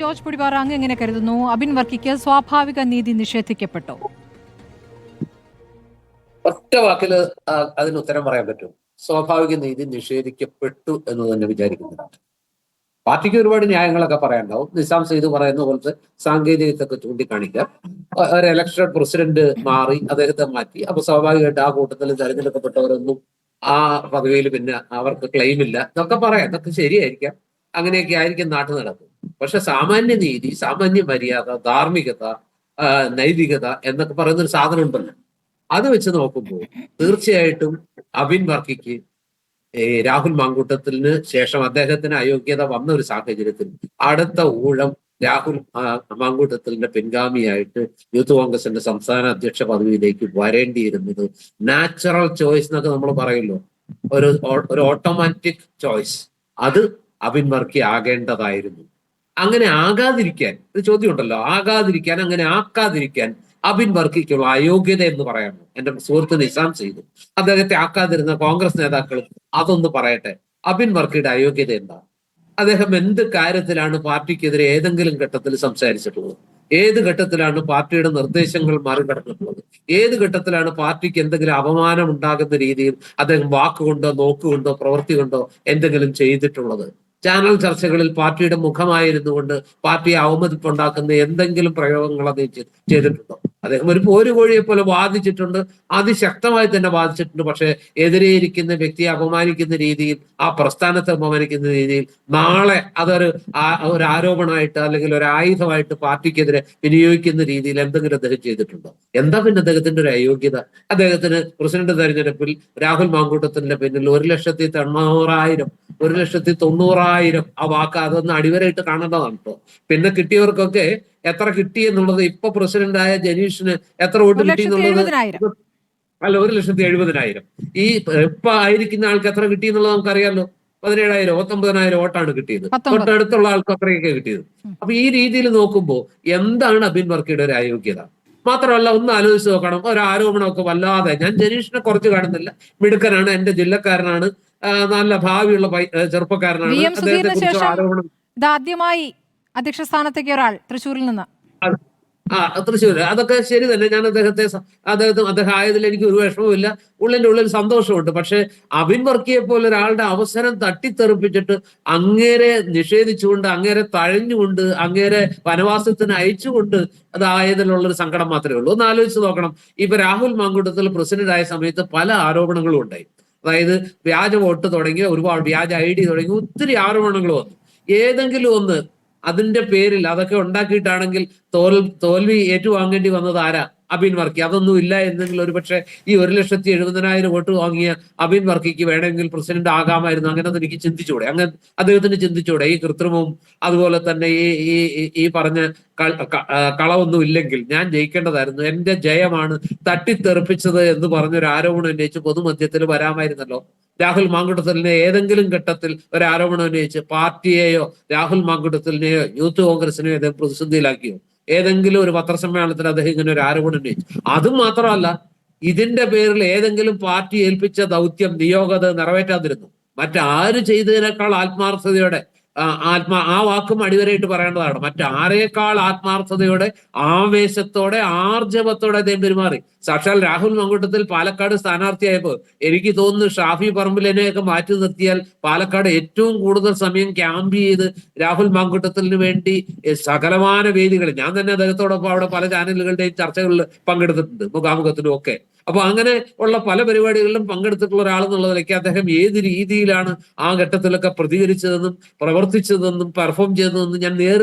George Podippara അങ്ങ് എങ്ങനെ കരുതുന്നു? അബിൻ വർക്കിക്ക് സ്വാഭാവിക നീതി നിഷേധിക്കപ്പെട്ടോ? ഒറ്റ വാക്കിൽ അതിന് ഉത്തരം പറയാൻ പറ്റും. സ്വാഭാവിക നീതി നിഷേധിക്കപ്പെട്ടു എന്ന് തന്നെ വിചാരിക്കുന്നുണ്ട്. പാർട്ടിക്ക് ഒരുപാട് ന്യായങ്ങളൊക്കെ പറയാനുണ്ടാവും. നിസാം സെയ്ദ് പറയുന്ന പോലത്തെ സാങ്കേതികത്തൊക്കെ ചൂണ്ടിക്കാണിക്കാം. ഒരു ഇലക്ഷൻ പ്രസിഡന്റ് മാറി, അദ്ദേഹത്തെ മാറ്റി. അപ്പൊ സ്വാഭാവികമായിട്ട് ആ കൂട്ടത്തിൽ തെരഞ്ഞെടുക്കപ്പെട്ടവരൊന്നും ആ പദവിയിൽ പിന്നെ അവർക്ക് ക്ലെയിം ഇല്ല എന്നൊക്കെ പറയാം. അതൊക്കെ ശരിയായിരിക്കാം. അങ്ങനെയൊക്കെ ആയിരിക്കും നാട്ടു നടക്കും. പക്ഷെ സാമാന്യ നീതി, സാമാന്യ മര്യാദ, ധാർമ്മികത, നൈതികത എന്നൊക്കെ പറയുന്ന ഒരു സാധനം ഉണ്ടല്ലോ. അത് വെച്ച് നോക്കുമ്പോൾ തീർച്ചയായിട്ടും അബിൻ വർക്കിക്ക് രാഹുൽ മാങ്കൂട്ടത്തിന് ശേഷം അദ്ദേഹത്തിന് അയോഗ്യത വന്ന ഒരു സാഹചര്യത്തിൽ അടുത്ത ഊഴം രാഹുൽ മാങ്കൂട്ടത്തിന്റെ പിൻഗാമിയായിട്ട് യൂത്ത് കോൺഗ്രസിന്റെ സംസ്ഥാന അധ്യക്ഷ പദവിയിലേക്ക് വരേണ്ടിയിരുന്നത് നാച്ചുറൽ ചോയ്സ് എന്നൊക്കെ നമ്മൾ പറയുമല്ലോ, ഒരു ഓട്ടോമാറ്റിക് ചോയ്സ്, അത് അബിൻ വർക്കി ആകേണ്ടതായിരുന്നു. അങ്ങനെ ആകാതിരിക്കാൻ ഒരു ചോദ്യം ഉണ്ടല്ലോ, ആകാതിരിക്കാൻ, അങ്ങനെ ആക്കാതിരിക്കാൻ അബിൻ വർക്കിക്കുള്ള അയോഗ്യത എന്ന് പറയാമോ? എന്റെ സുഹൃത്ത് നിസാം ചെയ്തു അദ്ദേഹത്തെ ആക്കാതിരുന്ന കോൺഗ്രസ് നേതാക്കളും അതൊന്ന് പറയട്ടെ. അബിൻ വർക്കിയുടെ അയോഗ്യത എന്താ? അദ്ദേഹം എന്ത് കാര്യത്തിലാണ് പാർട്ടിക്കെതിരെ ഏതെങ്കിലും ഘട്ടത്തിൽ സംസാരിച്ചിട്ടുള്ളത്? ഏത് ഘട്ടത്തിലാണ് പാർട്ടിയുടെ നിർദ്ദേശങ്ങൾ മറികടന്നിട്ടുള്ളത്? ഏത് ഘട്ടത്തിലാണ് പാർട്ടിക്ക് എന്തെങ്കിലും അപമാനം ഉണ്ടാകുന്ന രീതിയിൽ അദ്ദേഹം വാക്കുകൊണ്ടോ നോക്കുകൊണ്ടോ പ്രവൃത്തി കൊണ്ടോ എന്തെങ്കിലും ചെയ്തിട്ടുള്ളത്? ചാനൽ ചർച്ചകളിൽ പാർട്ടിയുടെ മുഖമായിരുന്നു കൊണ്ട് പാർട്ടിയെ അവമതിപ്പുണ്ടാക്കുന്ന എന്തെങ്കിലും പ്രയോഗങ്ങൾ അദ്ദേഹം ചെയ്തിട്ടുണ്ടോ? അദ്ദേഹം ഒരു പോരുകോഴിയെ പോലെ വാദിച്ചിട്ടുണ്ട്, അതിശക്തമായി തന്നെ വാദിച്ചിട്ടുണ്ട്. പക്ഷെ എതിരെ ഇരിക്കുന്ന വ്യക്തിയെ അപമാനിക്കുന്ന രീതിയിൽ, ആ പ്രസ്ഥാനത്തെ അപമാനിക്കുന്ന രീതിയിൽ നാളെ അതൊരു ആരോപണമായിട്ട് അല്ലെങ്കിൽ ഒരു ആയുധമായിട്ട് പാർട്ടിക്കെതിരെ വിനിയോഗിക്കുന്ന രീതിയിൽ എന്തെങ്കിലും അദ്ദേഹം ചെയ്തിട്ടുണ്ടോ? എന്താ പിന്നെ അദ്ദേഹത്തിന്റെ ഒരു അയോഗ്യത? അദ്ദേഹത്തിന് പ്രസിഡന്റ് തെരഞ്ഞെടുപ്പിൽ രാഹുൽ മാങ്കൂട്ടത്തിന്റെ പിന്നിൽ 1,90,000 ആ വാക്ക് അതൊന്ന് അടിവരായിട്ട് കാണേണ്ടതാണ് കേട്ടോ. പിന്നെ കിട്ടിയവർക്കൊക്കെ എത്ര കിട്ടി എന്നുള്ളത്, ഇപ്പൊ പ്രസിഡന്റായ ജനീഷിന് എത്ര വോട്ട് കിട്ടി എന്നുള്ളത്, അല്ല 1,70,000. ഈ ഇപ്പൊ ആയിരിക്കുന്ന ആൾക്ക് എത്ര കിട്ടി എന്നുള്ളത് നമുക്കറിയാലോ. 17,000 19,000 വോട്ടാണ് കിട്ടിയത്. തൊട്ടടുത്തുള്ള ആൾക്ക് അത്രയൊക്കെ കിട്ടിയത്. അപ്പൊ ഈ രീതിയിൽ നോക്കുമ്പോൾ എന്താണ് അബിൻ വർക്കിയുടെ ഒരു അയോഗ്യത? മാത്രമല്ല, ഒന്ന് ആലോചിച്ച് നോക്കണം, ഒരു ആരോപണമൊക്കെ വല്ലാതെ, ഞാൻ ജനീഷിനെ കുറച്ച് കാണുന്നില്ല, മിടുക്കനാണ്, എന്റെ ജില്ലക്കാരനാണ്, നല്ല ഭാവിയുള്ള ചെറുപ്പക്കാരനാണ്, അദ്ദേഹത്തെ കുറിച്ച് ആരോപണം. ഇതാദ്യമായി അധ്യക്ഷ സ്ഥാനത്തേക്ക് ഒരാൾ തൃശ്ശൂരിൽ നിന്ന്. തൃശ്ശൂര്, അതൊക്കെ ശരി തന്നെ. ഞാൻ അദ്ദേഹം ആയതിൽ എനിക്ക് ഒരു വിഷമവുമില്ല, ഉള്ളിന്റെ ഉള്ളിൽ സന്തോഷമുണ്ട്. പക്ഷെ അബിൻ വർക്കിയെ പോലെ ഒരാളുടെ അവസരം തട്ടിത്തെറിപ്പിച്ചിട്ട് അങ്ങേരെ നിഷേധിച്ചുകൊണ്ട്, അങ്ങേരെ തഴഞ്ഞുകൊണ്ട്, അങ്ങേരെ വനവാസത്തിന് അയച്ചുകൊണ്ട് അതായതിലുള്ളൊരു സങ്കടം മാത്രമേ ഉള്ളൂ. ഒന്ന് ആലോചിച്ച് നോക്കണം. ഇപ്പൊ രാഹുൽ മാങ്കൂട്ടത്തിൽ പ്രസിഡന്റ് ആയ സമയത്ത് പല ആരോപണങ്ങളും ഉണ്ടായി. അതായത് വ്യാജ വോട്ട് തുടങ്ങി, ഒരുപാട് വ്യാജ ID തുടങ്ങി, ഒത്തിരി ആരോപണങ്ങൾ വന്നു. ഏതെങ്കിലും ഒന്ന് അതിന്റെ പേരിൽ അതൊക്കെ ഉണ്ടാക്കിയിട്ടാണെങ്കിൽ തോൽവി ഏറ്റുവാങ്ങേണ്ടി വന്നത് ആരാ? അബിൻ വർക്കി. അതൊന്നും ഇല്ല എന്നെങ്കിൽ ഒരുപക്ഷെ ഈ 1,70,000 വോട്ട് വാങ്ങിയ അബിൻ വർക്കിക്ക് വേണമെങ്കിൽ പ്രസിഡന്റ് ആകാമായിരുന്നു. അങ്ങനെ എനിക്ക് ചിന്തിച്ചൂടെ? അങ്ങനെ അദ്ദേഹത്തിന് ചിന്തിച്ചൂടെ? ഈ കൃത്രിമവും അതുപോലെ തന്നെ ഈ പറഞ്ഞ കളവൊന്നും ഇല്ലെങ്കിൽ ഞാൻ ജയിക്കേണ്ടതായിരുന്നു, എന്റെ ജയമാണ് തട്ടിത്തെറിപ്പിച്ചത് എന്ന് പറഞ്ഞൊരു ആരോപണം ഉന്നയിച്ച് പൊതുമധ്യത്തിൽ വരാമായിരുന്നല്ലോ. രാഹുൽ മാങ്കൂട്ടത്തിലിനെ ഏതെങ്കിലും ഘട്ടത്തിൽ ഒരു ആരോപണം ഉന്നയിച്ച് പാർട്ടിയെയോ രാഹുൽ മാങ്കൂട്ടത്തിലിനെയോ യൂത്ത് കോൺഗ്രസിനെയോ അദ്ദേഹം പ്രതിസന്ധിയിലാക്കിയോ? ഏതെങ്കിലും ഒരു പത്രസമ്മേളനത്തിൽ അദ്ദേഹം ഇങ്ങനെ ഒരു ആരോപണം ഉന്നയിച്ചു. അതും മാത്രമല്ല, ഇതിന്റെ പേരിൽ ഏതെങ്കിലും പാർട്ടി ഏൽപ്പിച്ച ദൗത്യം, നിയോഗത നിറവേറ്റാതിരുന്നു. മറ്റാര് ചെയ്തതിനേക്കാൾ ആത്മാർത്ഥതയോടെ, ആ വാക്കും അടിവരയിട്ട് പറയേണ്ടതാണ്, മറ്റാരേക്കാൾ ആത്മാർത്ഥതയോടെ, ആവേശത്തോടെ, ആർജവത്തോടെ അദ്ദേഹം പെരുമാറി. സാക്ഷാൽ രാഹുൽ മാങ്കൂട്ടത്തിൽ പാലക്കാട് സ്ഥാനാർത്ഥിയായപ്പോൾ എനിക്ക് തോന്നുന്നു ഷാഫി പറമ്പിലിനെയൊക്കെ മാറ്റി നിർത്തിയാൽ പാലക്കാട് ഏറ്റവും കൂടുതൽ സമയം ക്യാമ്പ് ചെയ്ത് രാഹുൽ മാങ്കൂട്ടത്തിന് വേണ്ടി സകലമാന വേദികളിൽ, ഞാൻ തന്നെ അദ്ദേഹത്തോടൊപ്പം അവിടെ പല ചാനലുകളുടെയും ചർച്ചകളിൽ പങ്കെടുത്തിട്ടുണ്ട്, മുഖാമുഖത്തിലും ഒക്കെ. അപ്പൊ അങ്ങനെ ഉള്ള പല പരിപാടികളിലും പങ്കെടുത്തിട്ടുള്ള ഒരാളെന്നുള്ളതിലേക്ക് അദ്ദേഹം ഏത് രീതിയിലാണ് ആ ഘട്ടത്തിലൊക്കെ പ്രതികരിച്ചതെന്നും പ്രവർത്തിച്ചതെന്നും പെർഫോം ചെയ്തതെന്നും ഞാൻ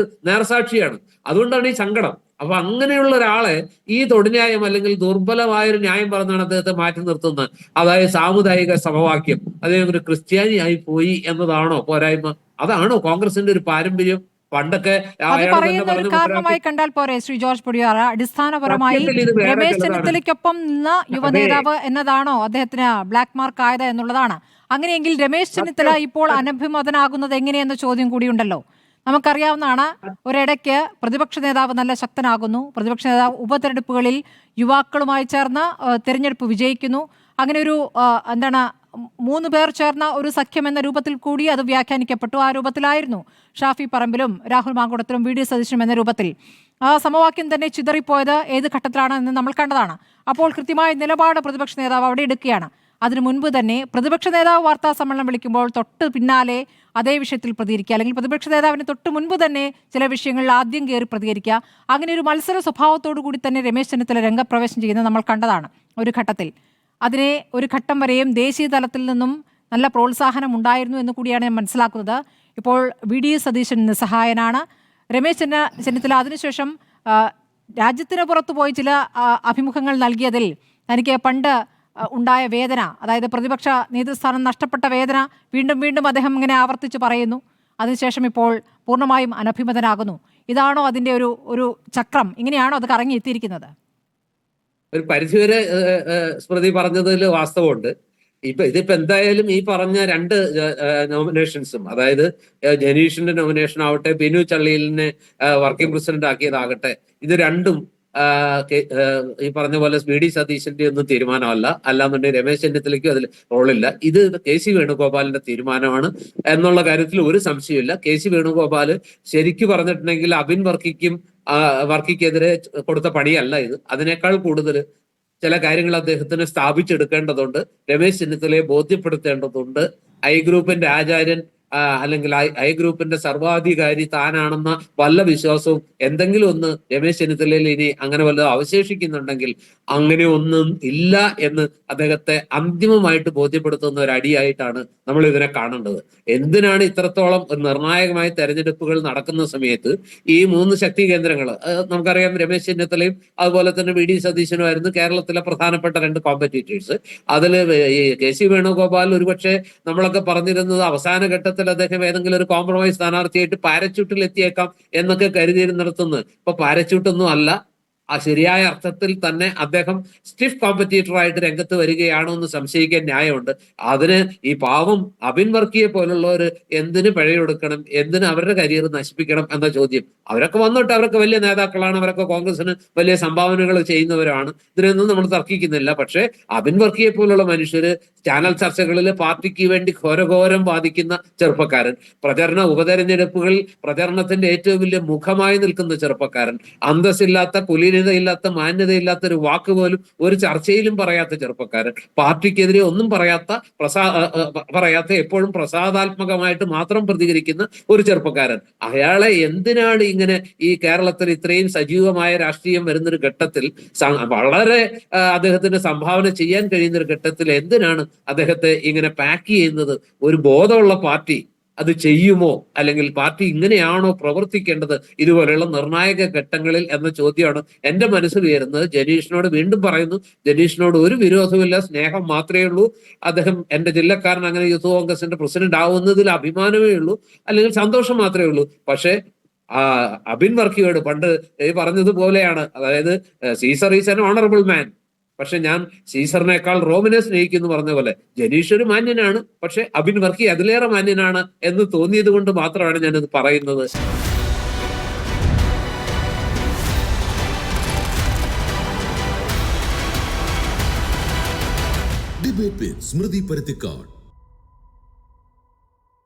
നേർസാക്ഷിയാണ്. അതുകൊണ്ടാണ് ഈ സങ്കടം. അപ്പൊ അങ്ങനെയുള്ള ഒരാളെ ഈ തൊടുന്യായം അല്ലെങ്കിൽ ദുർബലമായൊരു ന്യായം പറഞ്ഞാണ് അദ്ദേഹത്തെ മാറ്റി നിർത്തുന്നത്. അതായത് സാമുദായിക സമവാക്യം, അദ്ദേഹം ഒരു ക്രിസ്ത്യാനിയായി പോയി എന്നതാണോ പോരായ്മ? അതാണോ കോൺഗ്രസിന്റെ ഒരു പാരമ്പര്യം? പണ്ടൊക്കെ കാരണമായി കണ്ടാൽ പോരെ ശ്രീ ജോർജ് പൊടിയാറ? അടിസ്ഥാനപരമായി രമേശ് ചെന്നിത്തലയ്ക്കൊപ്പം നിന്ന യുവനേതാവ് എന്നതാണോ അദ്ദേഹത്തിന് ബ്ലാക്ക് മാർക്ക് ആയത് എന്നുള്ളതാണ്. അങ്ങനെയെങ്കിൽ രമേശ് ചെന്നിത്തല ഇപ്പോൾ അനഭിമതനാകുന്നത് എങ്ങനെയെന്ന ചോദ്യം കൂടിയുണ്ടല്ലോ. നമുക്കറിയാവുന്നതാണ്, ഒരിടയ്ക്ക് പ്രതിപക്ഷ നേതാവ് നല്ല ശക്തനാകുന്നു, പ്രതിപക്ഷ നേതാവ് ഉപതെരഞ്ഞെടുപ്പുകളിൽ യുവാക്കളുമായി ചേർന്ന് തെരഞ്ഞെടുപ്പ് വിജയിക്കുന്നു, അങ്ങനെ ഒരു മൂന്ന് പേർ ചേർന്ന ഒരു സഖ്യം എന്ന രൂപത്തിൽ കൂടി അത് വ്യാഖ്യാനിക്കപ്പെട്ടു. ആ രൂപത്തിലായിരുന്നു ഷാഫി പറമ്പിലും രാഹുൽ മാങ്കുടത്തിലും വി ഡി സതീശനും എന്ന രൂപത്തിൽ. ആ സമവാക്യം തന്നെ ചിതറിപ്പോയത് ഏത് ഘട്ടത്തിലാണ് എന്ന് നമ്മൾ കണ്ടതാണ്. അപ്പോൾ കൃത്യമായ നിലപാട് പ്രതിപക്ഷ നേതാവ് അവിടെ എടുക്കുകയാണ്. അതിനു മുൻപ് തന്നെ പ്രതിപക്ഷ നേതാവ് വാർത്താ സമ്മേളനം വിളിക്കുമ്പോൾ തൊട്ട് പിന്നാലെ അതേ വിഷയത്തിൽ പ്രതികരിക്കുക, അല്ലെങ്കിൽ പ്രതിപക്ഷ നേതാവിന് തൊട്ട് മുൻപ് തന്നെ ചില വിഷയങ്ങളിൽ ആദ്യം കയറി പ്രതികരിക്കുക, അങ്ങനെ ഒരു മത്സര സ്വഭാവത്തോടു കൂടി തന്നെ രമേശ് ചെന്നിത്തല രംഗപ്രവേശം ചെയ്യുന്നത് നമ്മൾ കണ്ടതാണ് ഒരു ഘട്ടത്തിൽ. അതിനെ ഒരു ഘട്ടം വരെയും ദേശീയ തലത്തിൽ നിന്നും നല്ല പ്രോത്സാഹനം ഉണ്ടായിരുന്നു എന്ന് കൂടിയാണ് ഞാൻ മനസ്സിലാക്കുന്നത്. ഇപ്പോൾ വി ഡി സതീശൻ നിസ്സഹായനാണ്. രമേശ് ചെന്നിത്തല അതിനുശേഷം രാജ്യത്തിന് പുറത്തു പോയി ചില അഭിമുഖങ്ങൾ നൽകിയതിൽ തനിക്ക് പണ്ട് ഉണ്ടായ വേദന, അതായത് പ്രതിപക്ഷ നേതൃസ്ഥാനം നഷ്ടപ്പെട്ട വേദന വീണ്ടും വീണ്ടും അദ്ദേഹം ഇങ്ങനെ ആവർത്തിച്ച് പറയുന്നു. അതിനുശേഷം ഇപ്പോൾ പൂർണ്ണമായും അനഭിമതനാകുന്നു. ഇതാണോ അതിൻ്റെ ഒരു ചക്രം? ഇങ്ങനെയാണോ അത് കറങ്ങി എത്തിയിരിക്കുന്നത്? ഒരു പരിധിവരെ സ്മൃതി പറഞ്ഞതിൽ വാസ്തവമുണ്ട്. ഇതിപ്പോ എന്തായാലും ഈ പറഞ്ഞ രണ്ട് നോമിനേഷൻസും, അതായത് ജനീഷിന്റെ നോമിനേഷൻ ആവട്ടെ, ബിനു ചള്ളിയിലിനെ വർക്കിംഗ് പ്രസിഡന്റ് ആക്കിയതാകട്ടെ, ഇത് രണ്ടും ഈ പറഞ്ഞ പോലെ വി ഡി സതീശന്റെ ഒന്നും തീരുമാനമല്ല. അല്ലാന്നുണ്ടെങ്കിൽ രമേശ് ചെന്നിത്തലയ്ക്കും അതിൽ റോളില്ല. ഇത് കെ സി വേണുഗോപാലിന്റെ തീരുമാനമാണ് എന്നുള്ള കാര്യത്തിൽ ഒരു സംശയമില്ല. കെ സി വേണുഗോപാൽ ശരിക്കു പറഞ്ഞിട്ടുണ്ടെങ്കിൽ അബിൻ വർക്കിക്കെതിരെ കൊടുത്ത പണിയല്ല ഇത്. അതിനേക്കാൾ കൂടുതൽ ചില കാര്യങ്ങൾ അദ്ദേഹത്തിന് സ്ഥാപിച്ചെടുക്കേണ്ടതുണ്ട്. രമേശ് ചെന്നിത്തലയെ ബോധ്യപ്പെടുത്തേണ്ടതുണ്ട്. ഐ ഗ്രൂപ്പിന്റെ ആചാര്യൻ അല്ലെങ്കിൽ ഐ ഗ്രൂപ്പിന്റെ സർവാധികാരി താനാണെന്ന വല്ല വിശ്വാസവും എന്തെങ്കിലും ഒന്ന് രമേശ് ചെന്നിത്തലയിൽ ഇനി അങ്ങനെ വല്ലതും അവശേഷിക്കുന്നുണ്ടെങ്കിൽ അങ്ങനെ ഒന്നും ഇല്ല എന്ന് അദ്ദേഹത്തെ അന്തിമമായിട്ട് ബോധ്യപ്പെടുത്തുന്ന ഒരു അടിയായിട്ടാണ് നമ്മൾ ഇതിനെ കാണേണ്ടത്. എന്തിനാണ് ഇത്രത്തോളം നിർണായകമായ തെരഞ്ഞെടുപ്പുകൾ നടക്കുന്ന സമയത്ത് ഈ മൂന്ന് ശക്തി കേന്ദ്രങ്ങൾ, നമുക്കറിയാം രമേശ് ചെന്നിത്തലയും അതുപോലെ തന്നെ വി ഡി സതീശനുമായിരുന്നു കേരളത്തിലെ പ്രധാനപ്പെട്ട രണ്ട് കോമ്പറ്റീറ്റേഴ്സ്. അതിൽ ഈ കെ സി വേണുഗോപാൽ ഒരുപക്ഷെ നമ്മളൊക്കെ പറഞ്ഞിരുന്നത് അവസാന ഘട്ടത്തിൽ അദ്ദേഹം ഏതെങ്കിലും ഒരു കോംപ്രമൈസ് സ്ഥാനാർത്ഥിയായിട്ട് പാരച്യൂട്ടിൽ എത്തിയേക്കാം എന്നൊക്കെ കരുതിയിരുന്നിടത്തുനിന്ന് ഇപ്പൊ പാരച്യൂട്ടൊന്നും അല്ല, ആ ശരിയായ അർത്ഥത്തിൽ തന്നെ അദ്ദേഹം സ്റ്റിഫ് കോമ്പറ്റീറ്ററായിട്ട് രംഗത്ത് വരികയാണോ എന്ന് സംശയിക്കാൻ ന്യായമുണ്ട്. അതിന് ഈ പാവം അബിൻ വർക്കിയെ പോലുള്ളവർ എന്തിന് പിഴയൊടുക്കണം, എന്തിന് അവരുടെ കരിയർ നശിപ്പിക്കണം എന്ന ചോദ്യം. അവരൊക്കെ വന്നിട്ട് അവരൊക്കെ വലിയ നേതാക്കളാണ്, അവരൊക്കെ കോൺഗ്രസിന് വലിയ സംഭാവനകൾ ചെയ്യുന്നവരാണ്, ഇതിനൊന്നും നമ്മൾ തർക്കിക്കുന്നില്ല. പക്ഷേ അബിൻ വർക്കിയെ പോലുള്ള മനുഷ്യര് ചാനൽ ചർച്ചകളിൽ പാർട്ടിക്ക് വേണ്ടി ഘോരഘോരം വാദിക്കുന്ന ചെറുപ്പക്കാരൻ, ഉപതെരഞ്ഞെടുപ്പുകളിൽ പ്രചരണത്തിന്റെ ഏറ്റവും വലിയ മുഖമായി നിൽക്കുന്ന ചെറുപ്പക്കാരൻ, അന്തസ്സില്ലാത്ത കുലീനതയില്ലാത്ത മാന്യതയില്ലാത്ത ഒരു വാക്ക് പോലും ഒരു ചർച്ചയിലും പറയാത്ത ചെറുപ്പക്കാരൻ, പാർട്ടിക്കെതിരെ ഒന്നും പറയാത്ത എപ്പോഴും പ്രസാദാത്മകമായിട്ട് മാത്രം പ്രതികരിക്കുന്ന ഒരു ചെറുപ്പക്കാരൻ, അയാളെ എന്തിനാണ് ഇങ്ങനെ ഈ കേരളത്തിൽ ഇത്രയും സജീവമായ രാഷ്ട്രീയം വരുന്നൊരു ഘട്ടത്തിൽ, വളരെ അദ്ദേഹത്തിന് സംഭാവന ചെയ്യാൻ കഴിയുന്ന ഒരു ഘട്ടത്തിൽ എന്തിനാണ് അദ്ദേഹത്തെ ഇങ്ങനെ പാക്ക് ചെയ്യുന്നത്? ഒരു ബോധമുള്ള പാർട്ടി അത് ചെയ്യുമോ? അല്ലെങ്കിൽ പാർട്ടി ഇങ്ങനെയാണോ പ്രവർത്തിക്കേണ്ടത് ഇതുപോലെയുള്ള നിർണായക ഘട്ടങ്ങളിൽ എന്ന ചോദ്യമാണ് എന്റെ മനസ്സിൽ ഉയരുന്നത്. ജനീഷിനോട് വീണ്ടും പറയുന്നു, ജനീഷിനോട് ഒരു വിരോധമില്ല, സ്നേഹം മാത്രമേ ഉള്ളൂ. അദ്ദേഹം എന്റെ ജില്ലക്കാരൻ അങ്ങനെ യൂത്ത് കോൺഗ്രസിന്റെ പ്രസിഡന്റ് ആവുന്നതിൽ അഭിമാനമേ ഉള്ളൂ, അല്ലെങ്കിൽ സന്തോഷം മാത്രമേ ഉള്ളൂ. പക്ഷേ അബിൻ വർക്കിയോട് പണ്ട് പറഞ്ഞതുപോലെയാണ്, അതായത് Caesar is an honourable man, പക്ഷെ ഞാൻ സീസറിനേക്കാൾ റോമിനെ സ്നേഹിക്കുന്നു പറഞ്ഞ പോലെ ജനീഷ് ഒരു മാന്യനാണ്, പക്ഷെ അബിൻ വർക്കി അതിലേറെ മാന്യനാണ് എന്ന് തോന്നിയത് കൊണ്ട് മാത്രമാണ് ഞാനിത് പറയുന്നത്. ഡിബേറ്റ് വിത്ത് സ്മൃതി പരുത്തിക്കാട്.